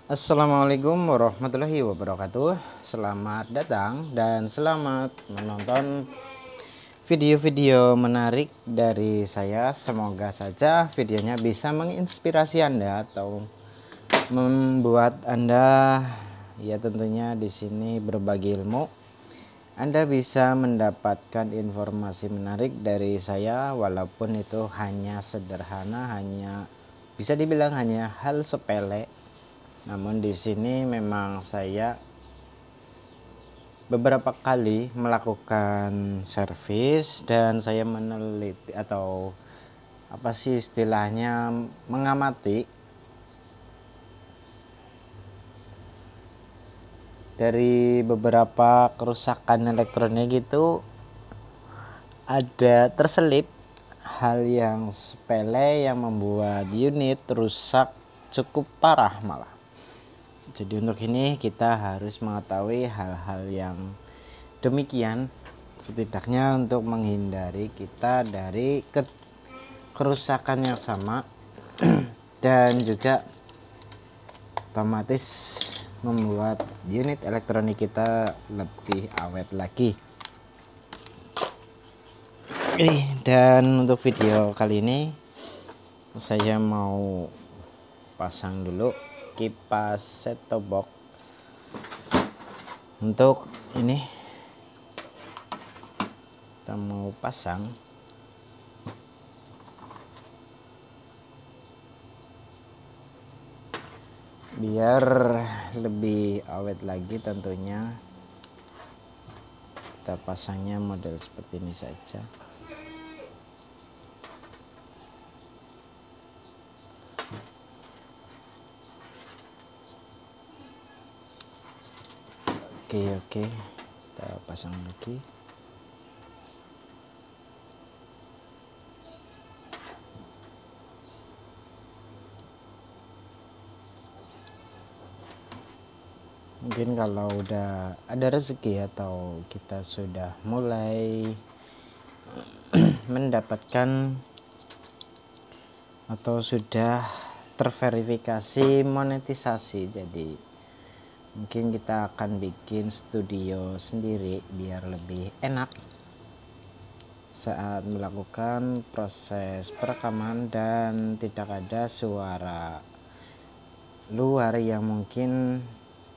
Assalamualaikum warahmatullahi wabarakatuh. Selamat datang dan selamat menonton video-video menarik dari saya. Semoga saja videonya bisa menginspirasi Anda atau membuat Anda ya tentunya di sini berbagi ilmu. Anda bisa mendapatkan informasi menarik dari saya walaupun itu hanya sederhana, hanya bisa dibilang hanya hal sepele. Namun di sini memang saya beberapa kali melakukan servis dan saya meneliti atau apa sih istilahnya mengamati dari beberapa kerusakan elektronik itu ada terselip hal yang sepele yang membuat unit rusak cukup parah malah. Jadi untuk ini kita harus mengetahui hal-hal yang demikian setidaknya untuk menghindari kita dari kerusakan yang sama dan juga otomatis membuat unit elektronik kita lebih awet lagi. Dan untuk video kali ini saya mau pasang dulu kipas set-top box. Untuk ini kita mau pasang biar lebih awet lagi, tentunya kita pasangnya model seperti ini saja. Oke, kita pasang lagi. Mungkin kalau udah ada rezeki atau kita sudah mulai mendapatkan atau sudah terverifikasi monetisasi, jadi mungkin kita akan bikin studio sendiri biar lebih enak saat melakukan proses perekaman dan tidak ada suara luar yang mungkin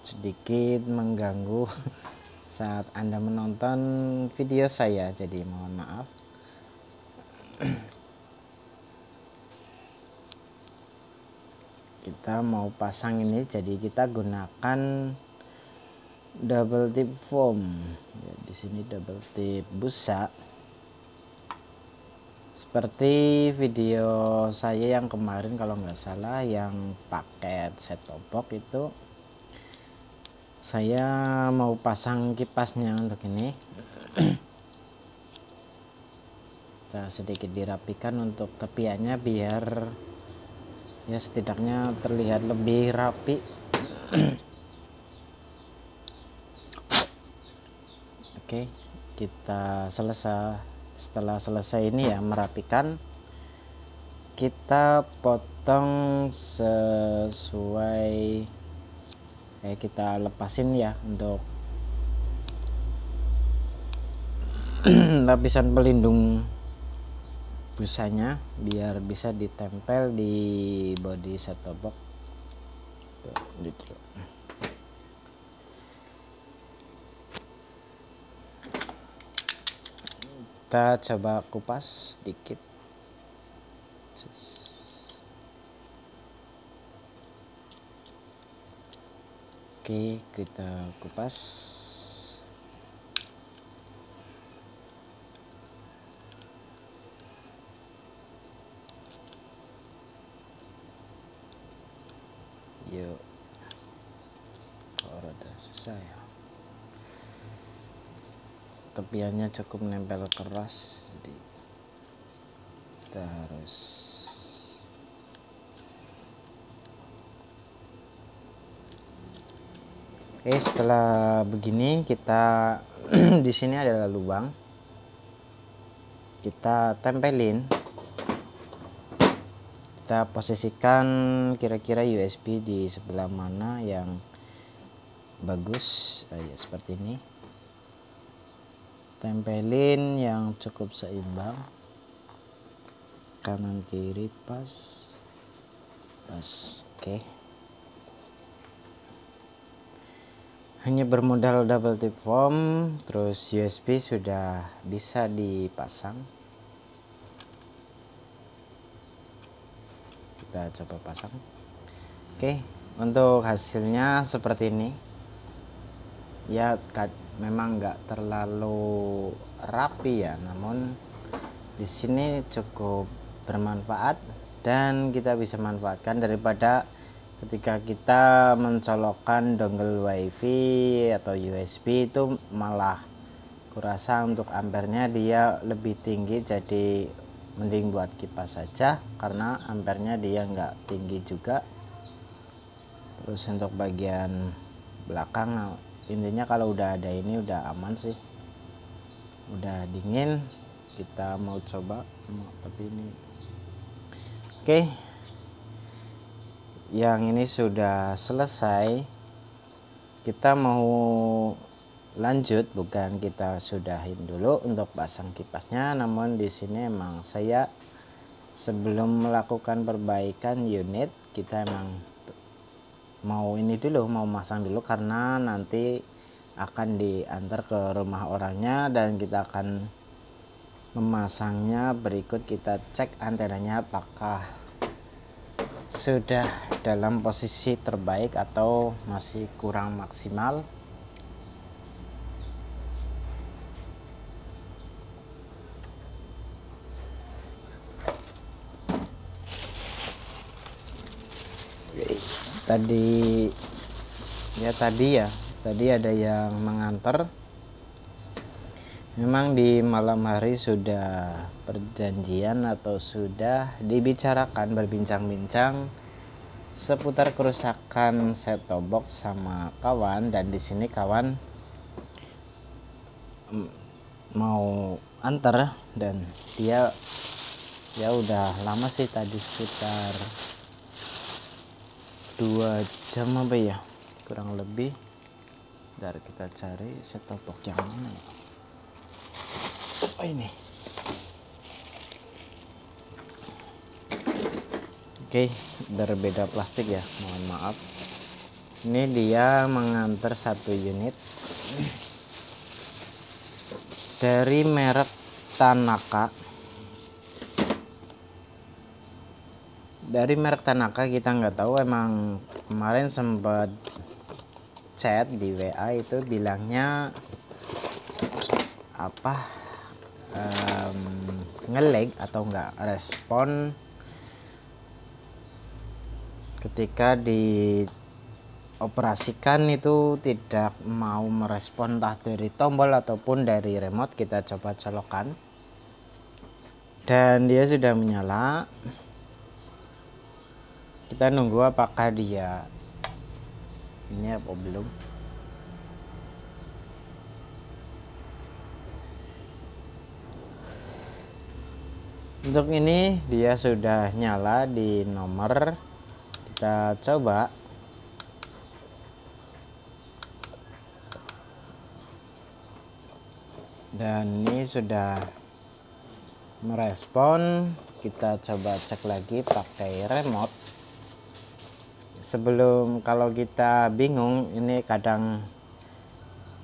sedikit mengganggu saat Anda menonton video saya, jadi mohon maaf. Kita mau pasang ini, jadi kita gunakan double tip foam ya, di sini double tip busa seperti video saya yang kemarin kalau nggak salah yang paket set-top box itu. Saya mau pasang kipasnya untuk ini. Kita sedikit dirapikan untuk tepiannya biar ya setidaknya terlihat lebih rapi. Oke, kita setelah selesai ini ya merapikan, kita potong sesuai kita lepasin ya untuk lapisan pelindung busanya biar bisa ditempel di bodi set-top box. Kita coba kupas sedikit. Oke, kita kupas. Yuk, kok rada susah ya. Tepiannya cukup nempel keras, jadi kita harus setelah begini kita di sini adalah lubang, kita tempelin kita posisikan kira-kira USB di sebelah mana yang bagus. Ya, seperti ini, tempelin yang cukup seimbang, kanan kiri pas. Oke, hanya bermodal double tip foam, terus USB sudah bisa dipasang. Kita coba pasang. Oke, untuk hasilnya seperti ini ya, memang nggak terlalu rapi ya, namun di sini cukup bermanfaat dan kita bisa manfaatkan daripada ketika kita mencolokkan dongle WiFi atau USB itu malah kurasa untuk ampernya dia lebih tinggi, jadi mending buat kipas saja karena ampernya dia nggak tinggi juga. Terus untuk bagian belakang, intinya kalau udah ada ini udah aman sih, udah dingin. Kita mau coba tapi ini oke, yang ini sudah selesai. Kita mau lanjut, bukan kita sudahin dulu untuk pasang kipasnya, namun di sini emang saya sebelum melakukan perbaikan unit kita emang mau ini dulu, mau masang dulu karena nanti akan diantar ke rumah orangnya dan kita akan memasangnya. Berikut kita cek antenanya apakah sudah dalam posisi terbaik atau masih kurang maksimal. Tadi ada yang mengantar. Memang di malam hari sudah perjanjian atau sudah dibicarakan, berbincang-bincang seputar kerusakan set top box sama kawan, dan di sini kawan mau antar dan dia ya udah lama sih, tadi sekitar 2 jam apa ya kurang lebih. Dari kita cari set top box yang mana ya. Oh ini. Oke, berbeda plastik ya, mohon maaf. Ini dia mengantar satu unit dari merek Tanaka. Dari merek Tanaka kita nggak tahu, emang kemarin sempat chat di WA itu bilangnya apa, nge-lag atau nggak respon ketika dioperasikan, itu tidak mau merespon entah dari tombol ataupun dari remote. Kita coba colokan dan dia sudah menyala. Kita nunggu apakah dia ini apa belum. Untuk ini dia sudah nyala di nomor. Kita coba. Dan ini sudah merespon. Kita coba cek lagi pakai remote. Sebelum, kalau kita bingung, ini kadang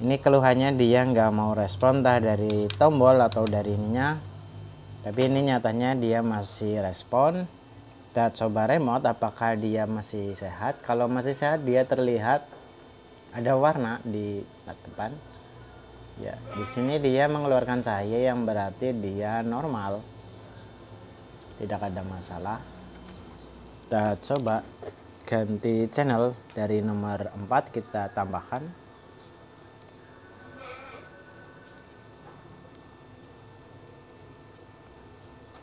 ini keluhannya dia nggak mau respon entah dari tombol atau dari ininya, tapi ini nyatanya dia masih respon. Kita coba remote apakah dia masih sehat. Kalau masih sehat, dia terlihat ada warna di depan ya. Di sini dia mengeluarkan cahaya yang berarti dia normal, tidak ada masalah. Kita coba ganti channel dari nomor 4 kita tambahkan.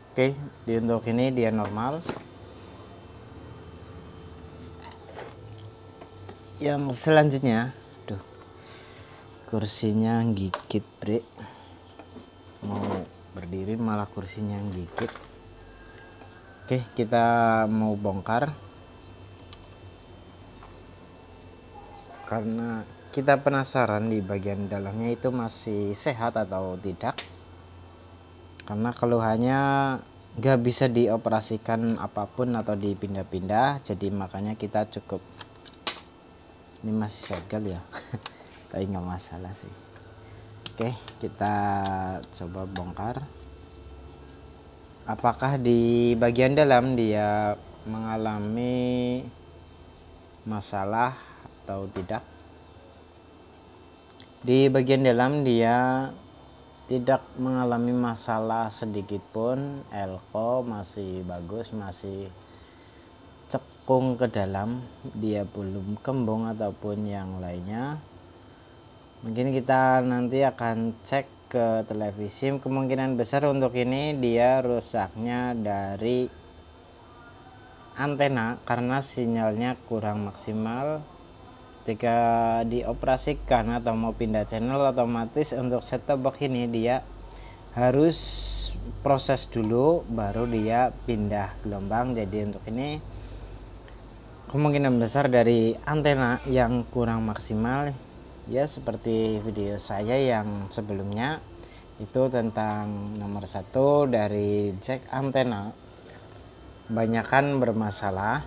Oke, untuk ini dia normal. Yang selanjutnya, kursinya gigit bre, mau berdiri malah kursinya gigit. Oke, kita mau bongkar karena kita penasaran di bagian dalamnya itu masih sehat atau tidak, karena keluhannya nggak bisa dioperasikan apapun atau dipindah-pindah, jadi makanya kita cukup, ini masih segel ya tapi nggak masalah sih. Oke, kita coba bongkar apakah di bagian dalam dia mengalami masalah atau tidak. Di bagian dalam dia tidak mengalami masalah sedikit pun, elko masih bagus, masih cekung ke dalam, dia belum kembung ataupun yang lainnya. Mungkin kita nanti akan cek ke televisi, kemungkinan besar untuk ini dia rusaknya dari antena karena sinyalnya kurang maksimal. Ketika dioperasikan atau mau pindah channel, otomatis untuk set top box ini dia harus proses dulu baru dia pindah gelombang. Jadi untuk ini kemungkinan besar dari antena yang kurang maksimal ya, seperti video saya yang sebelumnya itu tentang nomor 1 dari jack antena kebanyakan bermasalah.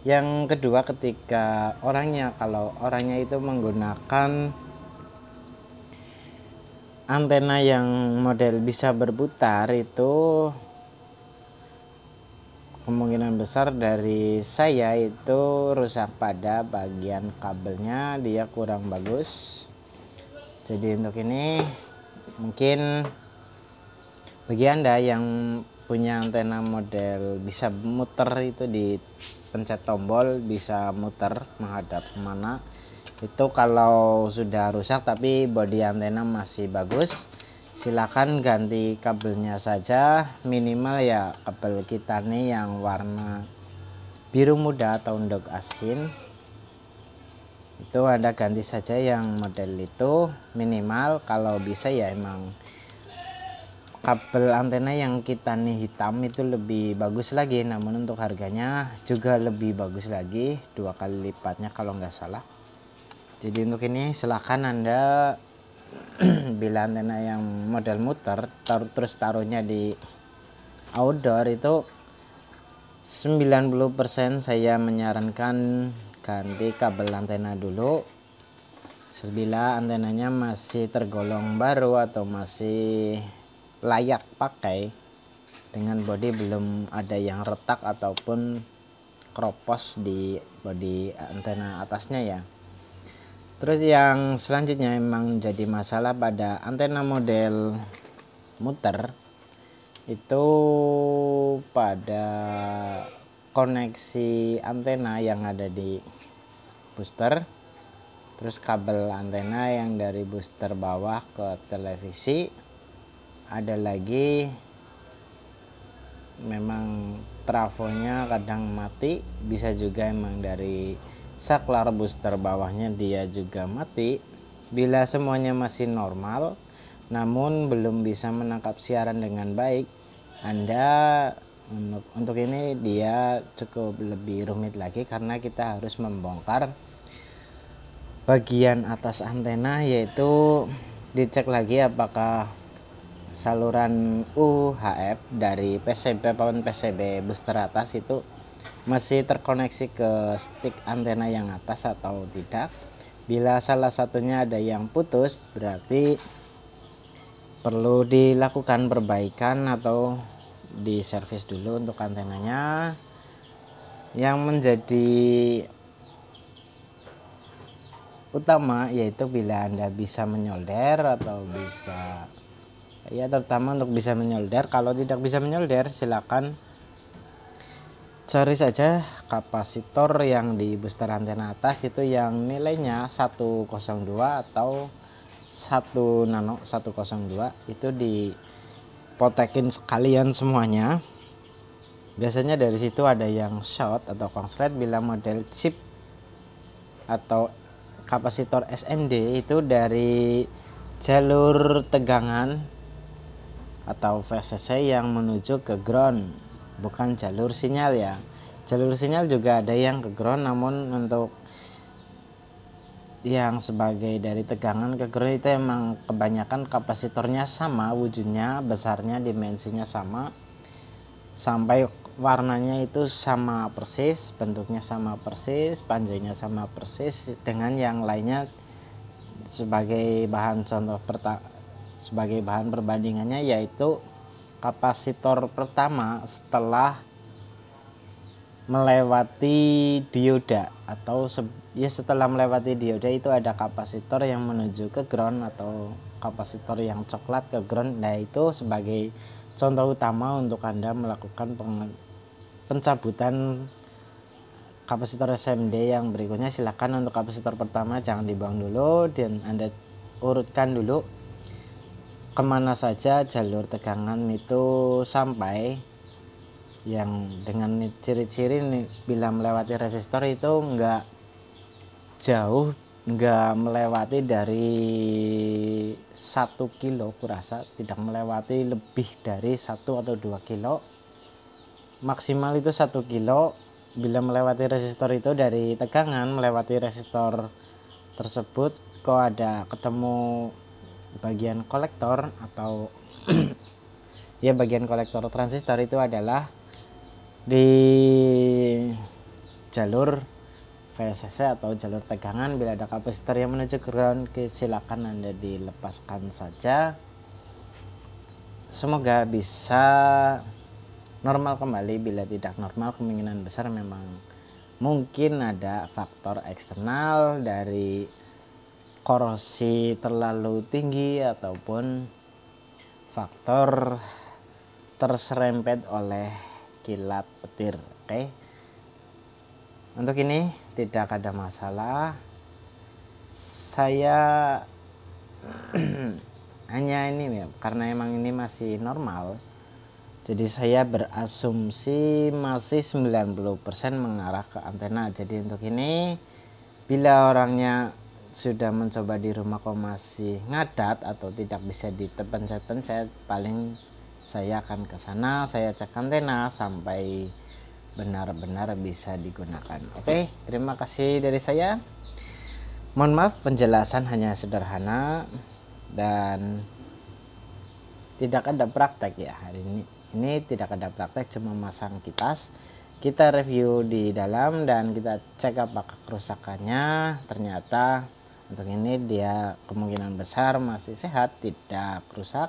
Yang kedua, ketika kalau orangnya itu menggunakan antena yang model bisa berputar, itu kemungkinan besar dari saya itu rusak pada bagian kabelnya, dia kurang bagus. Jadi untuk ini mungkin bagi Anda yang punya antena model bisa muter, itu di pencet tombol bisa muter menghadap kemana, itu kalau sudah rusak tapi bodi antena masih bagus, silakan ganti kabelnya saja, minimal ya kabel kita nih yang warna biru muda atau ndok asin, itu Anda ganti saja yang model itu minimal. Kalau bisa ya emang kabel antena yang kita nih hitam itu lebih bagus lagi, namun untuk harganya juga lebih bagus lagi, 2 kali lipatnya kalau nggak salah. Jadi untuk ini silakan Anda bila antena yang model muter terus taruhnya di outdoor, itu 90% saya menyarankan ganti kabel antena dulu. Bila antenanya masih tergolong baru atau masih layak pakai dengan bodi belum ada yang retak ataupun kropos di bodi antena atasnya ya. Terus yang selanjutnya memang jadi masalah pada antena model muter itu pada koneksi antena yang ada di booster, terus kabel antena yang dari booster bawah ke televisi. Ada lagi memang trafonya kadang mati, bisa juga emang dari saklar booster bawahnya dia juga mati. Bila semuanya masih normal namun belum bisa menangkap siaran dengan baik, Anda untuk ini dia cukup lebih rumit lagi karena kita harus membongkar bagian atas antena, yaitu dicek lagi apakah saluran UHF dari PCB booster atas itu masih terkoneksi ke stick antena yang atas atau tidak. Bila salah satunya ada yang putus, berarti perlu dilakukan perbaikan atau diservis dulu untuk antenanya. Yang menjadi utama yaitu bila Anda bisa menyolder atau bisa ya, terutama untuk bisa menyolder. Kalau tidak bisa menyolder, silakan cari saja kapasitor yang di booster antena atas itu yang nilainya 102 atau 1 nano 102, itu dipotekin sekalian semuanya. Biasanya dari situ ada yang short atau konslet. Bila model chip atau kapasitor SMD itu dari jalur tegangan atau VCC yang menuju ke ground, bukan jalur sinyal ya. Jalur sinyal juga ada yang ke ground, namun untuk yang sebagai dari tegangan ke ground itu emang kebanyakan kapasitornya sama, wujudnya, besarnya, dimensinya sama, sampai warnanya itu sama persis, bentuknya sama persis, panjangnya sama persis dengan yang lainnya. Sebagai bahan sebagai bahan perbandingannya yaitu kapasitor pertama setelah melewati dioda, atau setelah melewati dioda itu ada kapasitor yang menuju ke ground atau kapasitor yang coklat ke ground. Nah, itu sebagai contoh utama untuk Anda melakukan pencabutan kapasitor SMD yang berikutnya. Silakan untuk kapasitor pertama jangan dibuang dulu, dan Anda urutkan dulu kemana saja jalur tegangan itu sampai, yang dengan ciri-ciri bila melewati resistor itu enggak jauh, enggak melewati dari 1 kilo, kurasa tidak melewati lebih dari 1 atau 2 kilo, maksimal itu 1 kilo. Bila melewati resistor itu dari tegangan melewati resistor tersebut, kok ada ketemu bagian kolektor atau ya bagian kolektor transistor, itu adalah di jalur VSC atau jalur tegangan. Bila ada kapasitor yang menuju ground, silakan Anda dilepaskan saja. Semoga bisa normal kembali. Bila tidak normal, kemungkinan besar memang mungkin ada faktor eksternal dari korosi terlalu tinggi ataupun faktor terserempet oleh kilat petir. Oke, untuk ini tidak ada masalah. Saya hanya ini ya, karena emang ini masih normal, jadi saya berasumsi masih 90% mengarah ke antena. Jadi untuk ini, bila orangnya sudah mencoba di rumah kok masih ngadat atau tidak bisa dipencet-pencet, paling saya akan ke sana, saya cek antena sampai benar-benar bisa digunakan. Oke, terima kasih dari saya. Mohon maaf penjelasan hanya sederhana dan tidak ada praktek ya hari ini. Ini tidak ada praktek, cuma masang kipas. Kita review di dalam dan kita cek apakah kerusakannya. Ternyata untuk ini dia kemungkinan besar masih sehat, tidak rusak.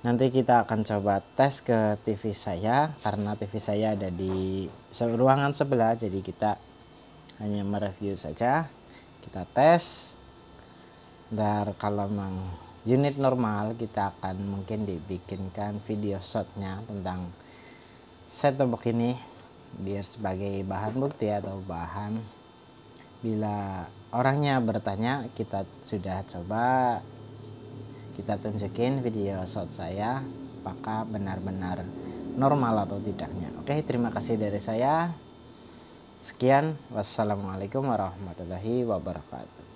Nanti kita akan coba tes ke TV saya, karena TV saya ada di ruangan sebelah, jadi kita hanya mereview saja. Kita tes, dan kalau memang unit normal, kita akan mungkin dibikinkan video shotnya tentang set-top box ini, biar sebagai bahan bukti atau bahan bila orangnya bertanya, kita sudah coba kita tunjukin video shot saya apakah benar-benar normal atau tidaknya. Oke, terima kasih dari saya. Sekian, wassalamualaikum warahmatullahi wabarakatuh.